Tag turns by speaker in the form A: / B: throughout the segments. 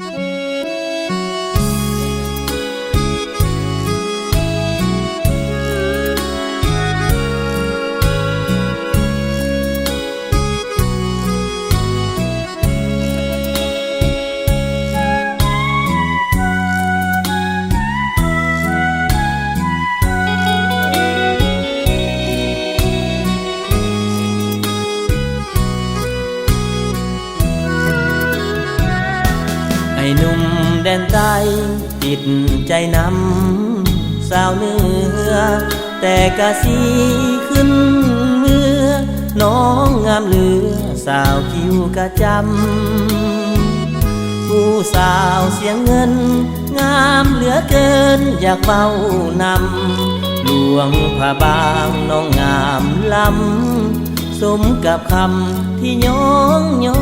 A: ไอ้หนุ่มแดนใต้ติดใจน้ำสาวเหนือแต่กะสีขึ้นเมื่อน้องงามเหลือสาวคิวกะจำผู้สาวเสียงเงินงามเหลือเกินอยากเฝ้านำหลวงผ้าบางน้องงามล้ำสมกับคำที่ย้องย้อ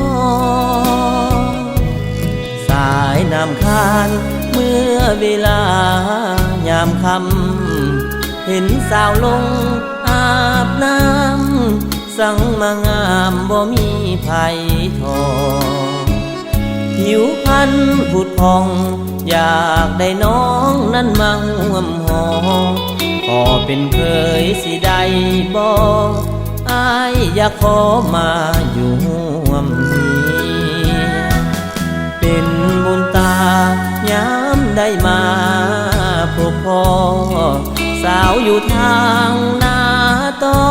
A: สายน้ำคานเมื่อเวลายามค่ำเห็นสาวลงอาบน้ำสั่งมางามบ่มีภัยทอผิวพรรณผุดพองอยากได้น้องนั้นมาห่วมหอขอเป็นเคยสิได้บ่อายอยากขอมาอยู่ห่วมเป็นบุญตายามได้มาพบพ่อสาวอยู่ทางนาต่อ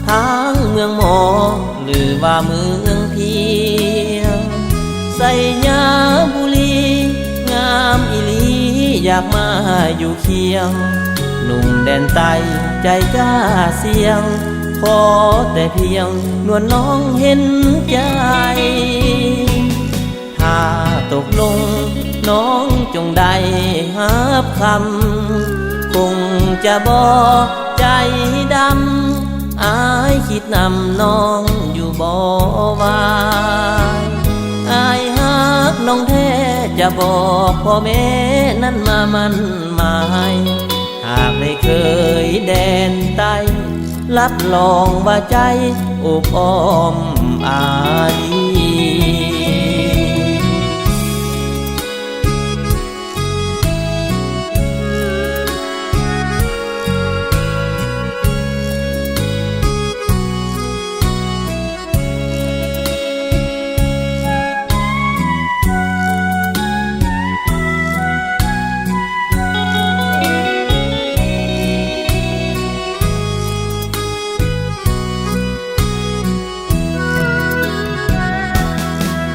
A: ทางเมืองหมอหรือว่าเมืองเพียงใส่ยาบุรีงามอีหลีอยากมาอยู่เคียงหนุ่มแดนใต้ใจกล้าเสี่ยงขอแต่เพียงนวลน้องเห็นใจถ้าตกลงน้องจงได้หับคำคงจะบอกใจดำอายคิดนำน้องอยู่บ่วายอายหักน้องแท้จะบอกพ่อแม่นั้นมามันหมายหากได้เคยแดนใต้รับรองว่าใจอบอ้อมอารี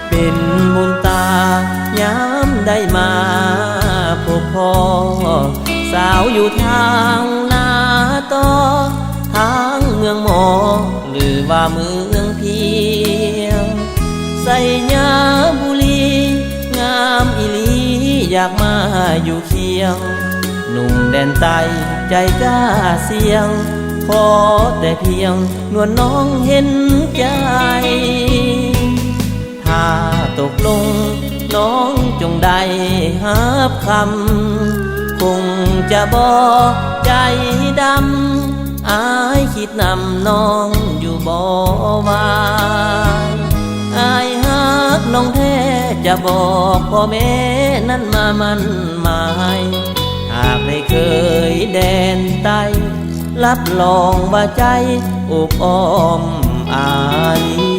A: เป็นบุญตายามได้มาพบพ่อสาวอยู่ทางนาต่อทางเมืองหมอหรือว่าเมืองเพียงใส่ยาบุรีงามอีหลีอยากมาอยู่เคียงหนุ่มแดนใต้ใจกล้าเสี่ยงขอแต่เพียงนวลน้องเห็นใจถ้าตกลงน้องจงได้หับคำคงจะบอกใจดำอายคิดนำน้องอยู่บ่วายอายหักน้องแท้จะบอกพ่อแม่นั้นมามันหมายหากได้เคยแดนใต้รับรองว่าใจอบอ้อมอารี